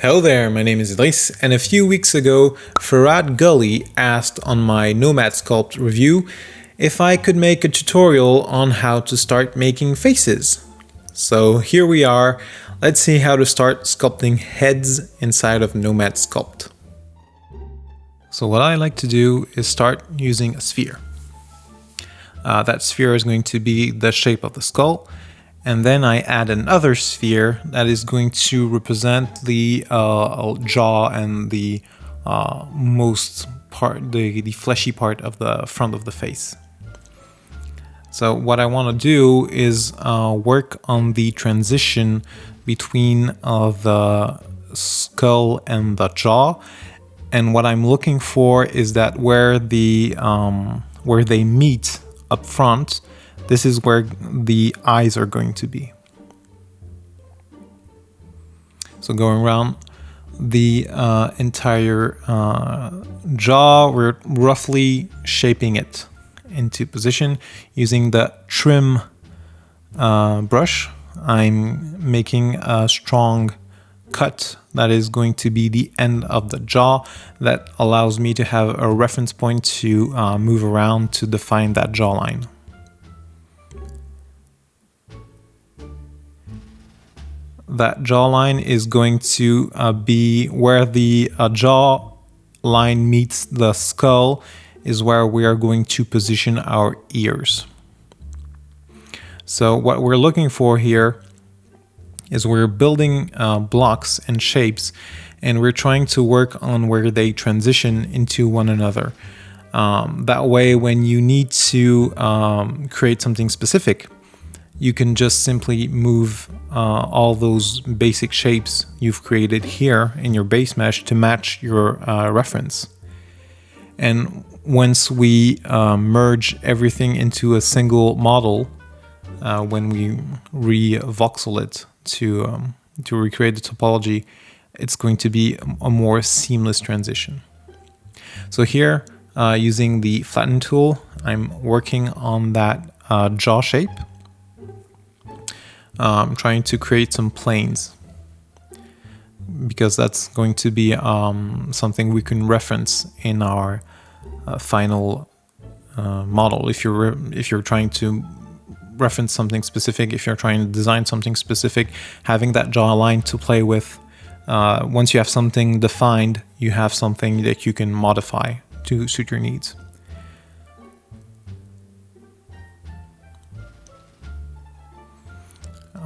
Hello there, my name is Idrice, and a few weeks ago, Farad Gully asked on my Nomad Sculpt review if I could make a tutorial on how to start making faces. So here we are, let's see how to start sculpting heads inside of Nomad Sculpt. So what I like to do is start using a sphere. That sphere is going to be the shape of the skull. And then I add another sphere that is going to represent the jaw and the the fleshy part of the front of the face. So what I want to do is work on the transition between the skull and the jaw. And what I'm looking for is that where they meet up front, this is where the eyes are going to be. So going around the entire jaw, we're roughly shaping it into position using the trim brush. I'm making a strong cut that is going to be the end of the jaw that allows me to have a reference point to move around to define that jawline. That jawline is going to be where the jaw line meets the skull, is where we are going to position our ears. So what we're looking for here is we're building blocks and shapes, and we're trying to work on where they transition into one another. That way, when you need to create something specific, you can just simply move all those basic shapes you've created here in your base mesh to match your reference. And once we merge everything into a single model, when we re-voxel it to recreate the topology, it's going to be a more seamless transition. So here, using the flatten tool, I'm working on that jaw shape. I'm trying to create some planes because that's going to be something we can reference in our final model. If you're trying to reference something specific, if you're trying to design something specific, having that jaw line to play with, once you have something defined, you have something that you can modify to suit your needs.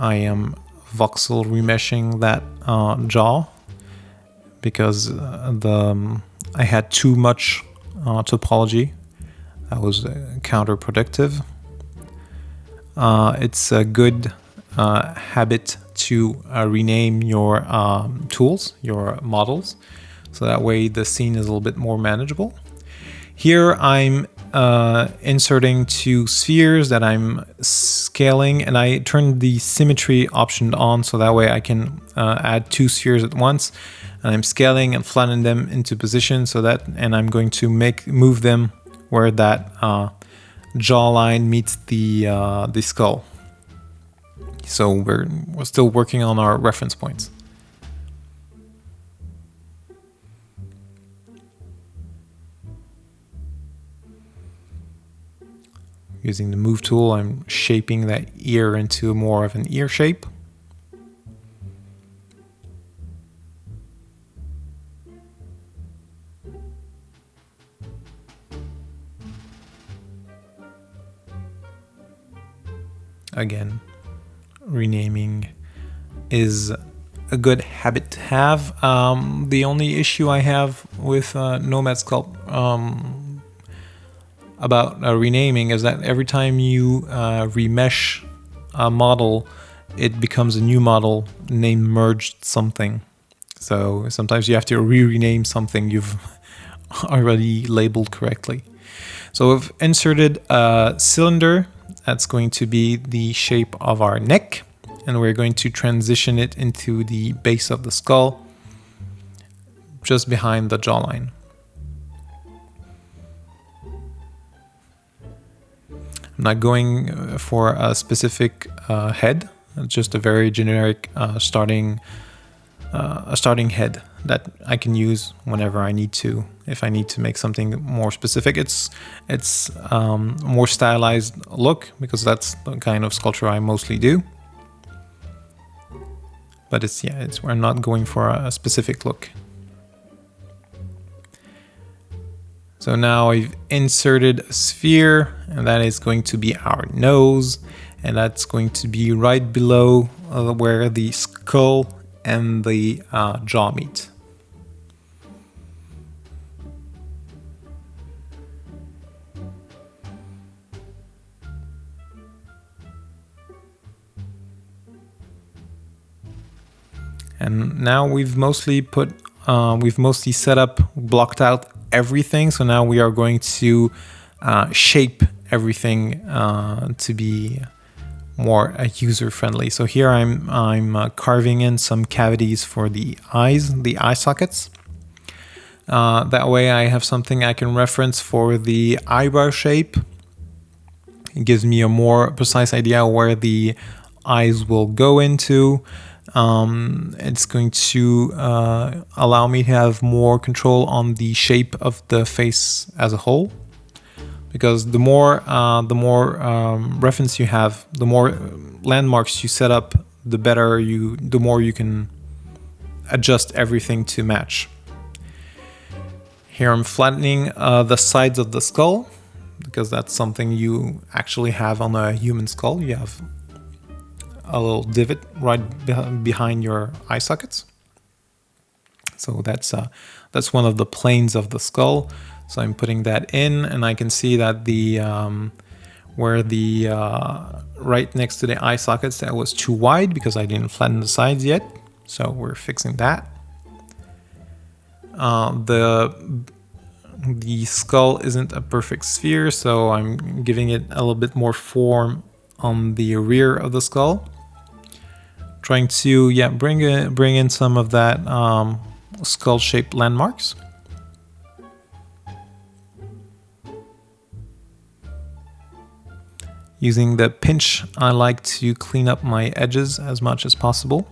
I am voxel remeshing that jaw because I had too much topology. That was counterproductive. It's a good habit to rename your tools, your models, so that way the scene is a little bit more manageable. Here I'm inserting two spheres that I'm scaling, and I turned the symmetry option on so that way I can add two spheres at once, and I'm scaling and flattening them into position and I'm going to move them where that jawline meets the skull. So we're still working on our reference points. Using the move tool, I'm shaping that ear into more of an ear shape. Again, renaming is a good habit to have. The only issue I have with Nomad Sculpt about renaming is that every time you remesh a model, it becomes a new model named merged something. So sometimes you have to rename something you've already labeled correctly. So we've inserted a cylinder that's going to be the shape of our neck, and we're going to transition it into the base of the skull just behind the jawline. I'm not going for a specific head, just a very generic starting a starting head that I can use whenever I need to. If I need to make something more specific, it's more stylized look, because that's the kind of sculpture I mostly do. But we're not going for a specific look. So now I've inserted a sphere, and that is going to be our nose, and that's going to be right below where the skull and the jaw meet. And now we've mostly set up, blocked out everything. So now we are going to shape everything to be more user-friendly. So here I'm carving in some cavities for the eyes, the eye sockets. That way I have something I can reference for the eyebrow shape. It gives me a more precise idea where the eyes will go into. It's going to allow me to have more control on the shape of the face as a whole, because the more reference you have, the more landmarks you set up, the more you can adjust everything to match. Here I'm flattening the sides of the skull, because that's something you actually have on a human skull. You have a little divot right behind your eye sockets. So that's one of the planes of the skull. So I'm putting that in, and I can see that the where the right next to the eye sockets, that was too wide because I didn't flatten the sides yet. So we're fixing that. The skull isn't a perfect sphere, so I'm giving it a little bit more form on the rear of the skull. Trying to bring in some of that skull-shaped landmarks. Using the pinch, I like to clean up my edges as much as possible.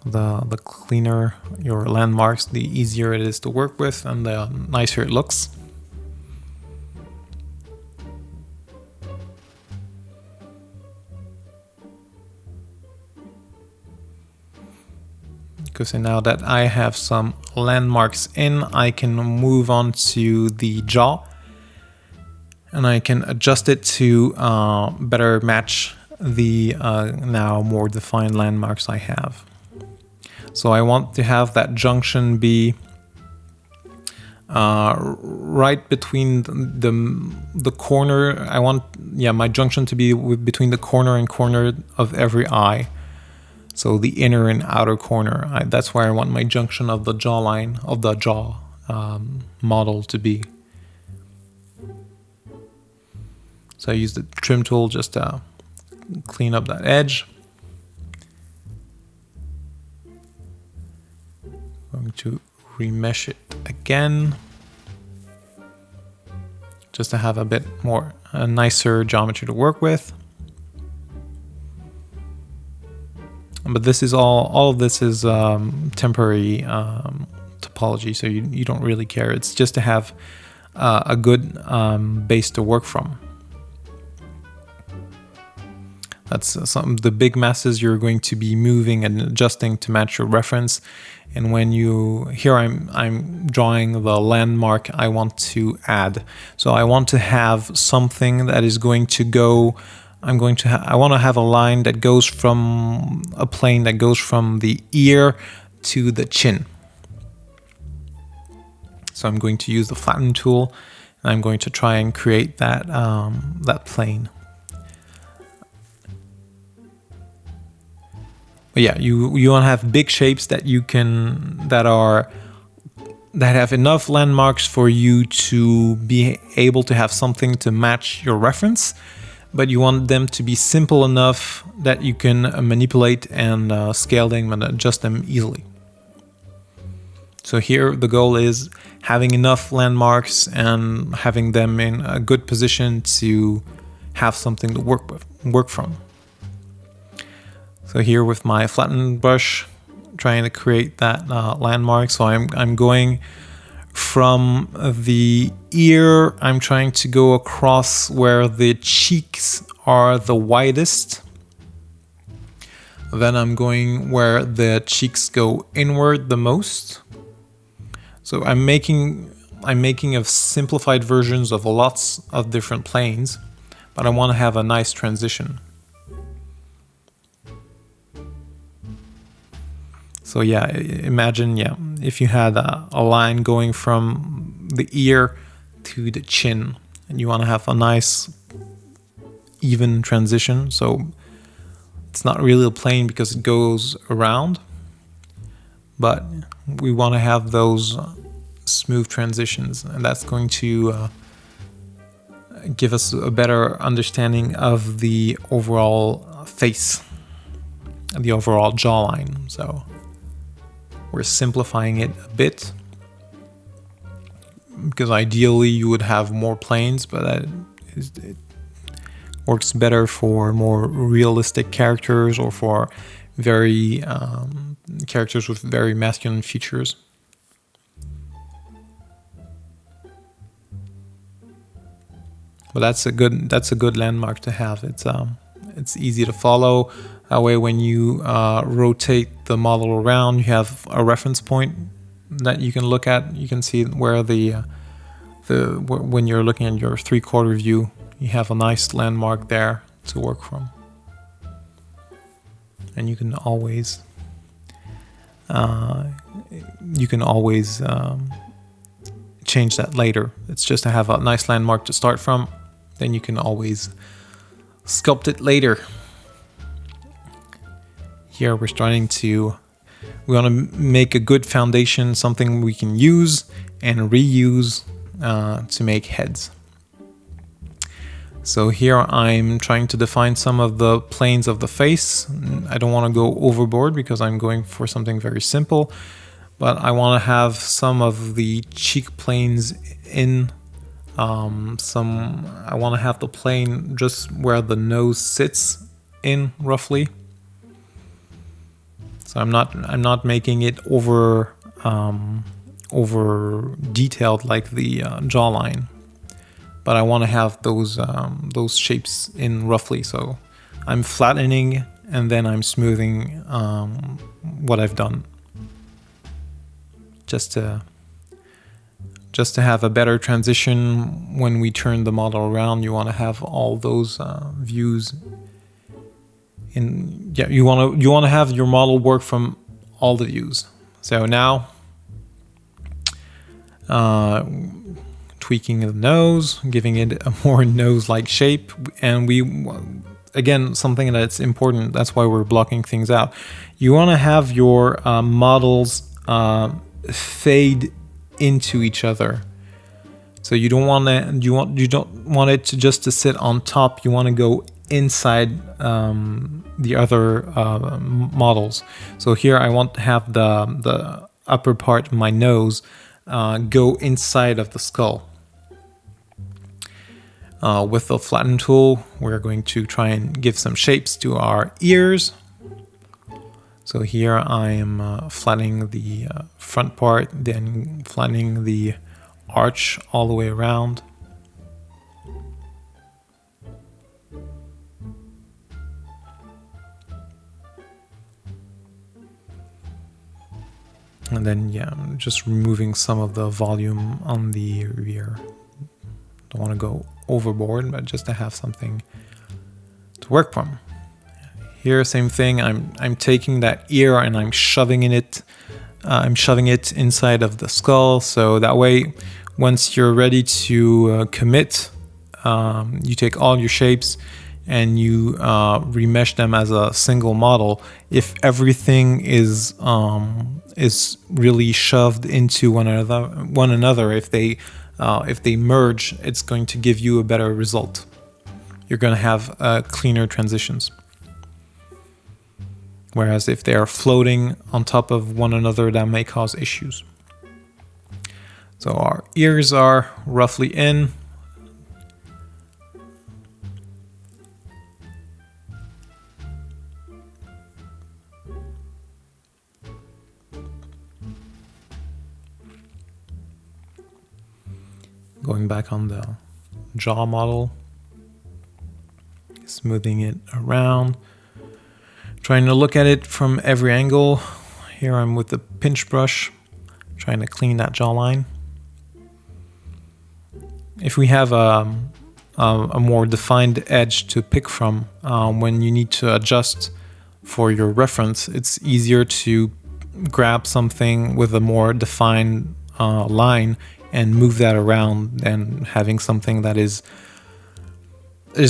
The cleaner your landmarks, the easier it is to work with, and the nicer it looks. So now that I have some landmarks in, I can move on to the jaw, and I can adjust it to better match the now more defined landmarks I have. So I want to have that junction be right between the corner. I want my junction to be between the corner and corner of every eye. So the inner and outer corner, that's where I want my junction of the jawline, of the jaw model to be. So I use the trim tool just to clean up that edge. I'm going to remesh it again, just to have a nicer geometry to work with. But this is all of this is temporary topology, so you don't really care. It's just to have a good base to work from. That's the big masses you're going to be moving and adjusting to match your reference. And when here I'm drawing the landmark I want to add. So I want to have something that is going to go. I want to have a line that goes from a plane that goes from the ear to the chin. So I'm going to use the flatten tool, and I'm going to try and create that that plane. But yeah, you want to have big shapes that that have enough landmarks for you to be able to have something to match your reference. But you want them to be simple enough that you can manipulate and scale them and adjust them easily. So here the goal is having enough landmarks and having them in a good position to have something to work from. So here with my flattened brush, trying to create that landmark. So I'm going from the ear, I'm trying to go across where the cheeks are the widest. Then I'm going where the cheeks go inward the most. So I'm making of simplified versions of lots of different planes, but I want to have a nice transition. So yeah, imagine, if you had a line going from the ear to the chin, and you want to have a nice even transition. So it's not really a plane because it goes around, but we want to have those smooth transitions, and that's going to give us a better understanding of the overall face, the overall jawline. So we're simplifying it a bit because ideally you would have more planes, but it works better for more realistic characters or for very characters with very masculine features. But that's a good landmark to have. It's easy to follow. That way, when you rotate the model around, you have a reference point that you can look at. You can see where when you're looking at your 3/4 view, you have a nice landmark there to work from. And you can always change that later. It's just to have a nice landmark to start from. Then you can always sculpt it later. Here we want to make a good foundation, something we can use and reuse to make heads. So here I'm trying to define some of the planes of the face. I don't want to go overboard because I'm going for something very simple, but I want to have some of the cheek planes in. I want to have the plane just where the nose sits in roughly. So I'm not making it over detailed like the jawline, but I want to have those shapes in roughly. So I'm flattening and then I'm smoothing what I've done, just to have a better transition when we turn the model around. You want to have all those views in. Yeah, you want to have your model work from all the views. So now tweaking the nose, giving it a more nose-like shape, and again, something that's important. That's why we're blocking things out. You want to have your models fade into each other. So you don't want it to just to sit on top. You want to go inside the other models. So here I want to have the upper part of my nose go inside of the skull. With the flatten tool, we're going to try and give some shapes to our ears. So here I am flattening the front part, then flattening the arch all the way around. And then, I'm just removing some of the volume on the rear. Don't want to go overboard, but just to have something to work from. Here, same thing. I'm taking that ear and I'm shoving it inside of the skull. So that way, once you're ready to commit, you take all your shapes and you remesh them as a single model. If everything is really shoved into one another, if they merge, it's going to give you a better result. You're going to have cleaner transitions. Whereas if they are floating on top of one another, that may cause issues. So our ears are roughly in. Going back on the jaw model, smoothing it around, trying to look at it from every angle. Here I'm with the pinch brush, trying to clean that jawline. If we have a more defined edge to pick from, when you need to adjust for your reference, it's easier to grab something with a more defined line and move that around than having something that is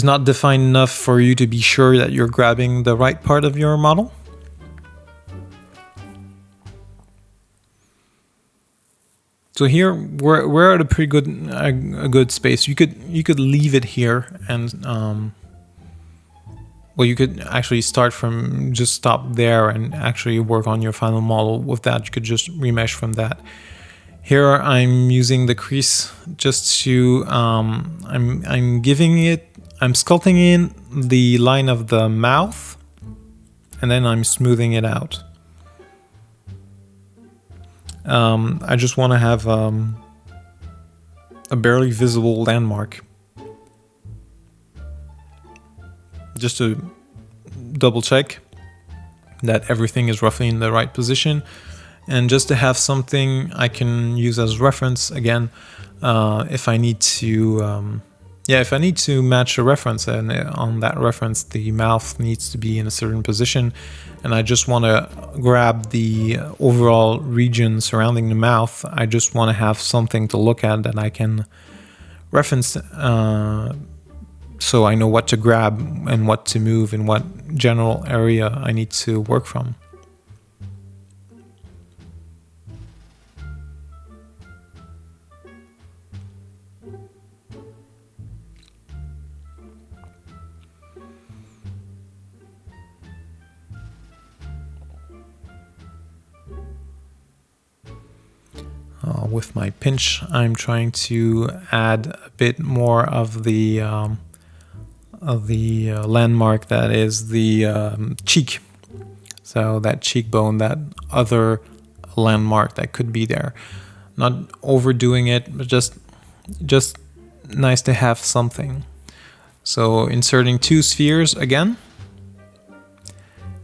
not defined enough for you to be sure that you're grabbing the right part of your model. So here we're at a pretty good space. You could leave it here and well, you could actually start from just stop there and actually work on your final model with that. You could just remesh from that. Here I'm using the crease just to I'm sculpting in the line of the mouth, and then I'm smoothing it out. I just want to have a barely visible landmark, just to double check that everything is roughly in the right position, and just to have something I can use as reference again if I need to if I need to match a reference, and on that reference the mouth needs to be in a certain position, and I just want to grab the overall region surrounding the mouth. I just want to have something to look at that I can reference, so I know what to grab and what to move and what general area I need to work from. With my pinch, I'm trying to add a bit more of the landmark that is the cheek. So that cheekbone, that other landmark that could be there. Not overdoing it, but just nice to have something. So inserting 2 spheres again,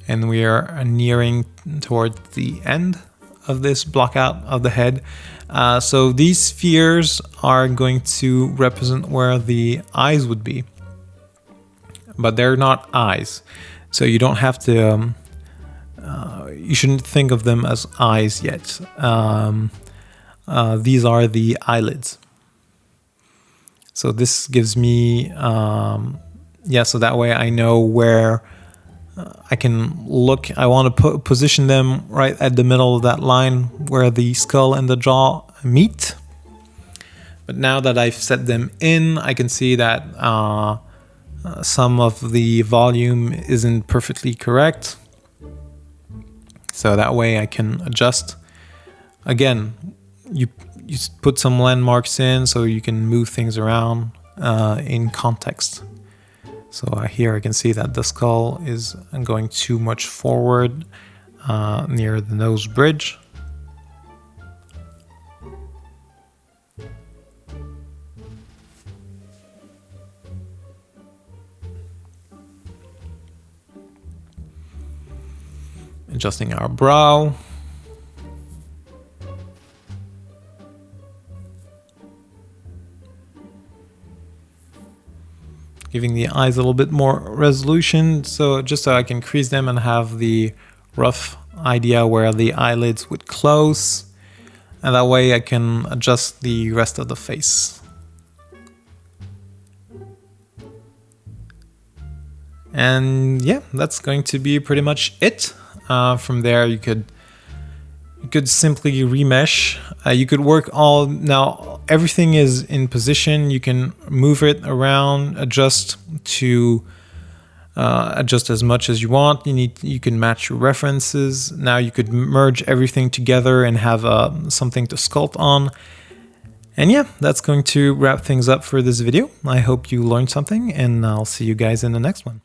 and we are nearing towards the end of this block out of the head. So these spheres are going to represent where the eyes would be, but they're not eyes, so you don't have to you shouldn't think of them as eyes yet. These are the eyelids. So this gives me so that way I know where I can look. I want to position them right at the middle of that line where the skull and the jaw meet. But now that I've set them in, I can see that some of the volume isn't perfectly correct. So that way I can adjust. Again, you put some landmarks in so you can move things around in context. So here I can see that the skull is going too much forward near the nose bridge. Adjusting our brow. Giving the eyes a little bit more resolution, so just so I can crease them and have the rough idea where the eyelids would close, and that way I can adjust the rest of the face. And yeah, that's going to be pretty much it. From there you could simply remesh. You could work now everything is in position. You can move it around, adjust as much as you want. You can match your references. Now you could merge everything together and have something to sculpt on. And yeah, that's going to wrap things up for this video. I hope you learned something, and I'll see you guys in the next one.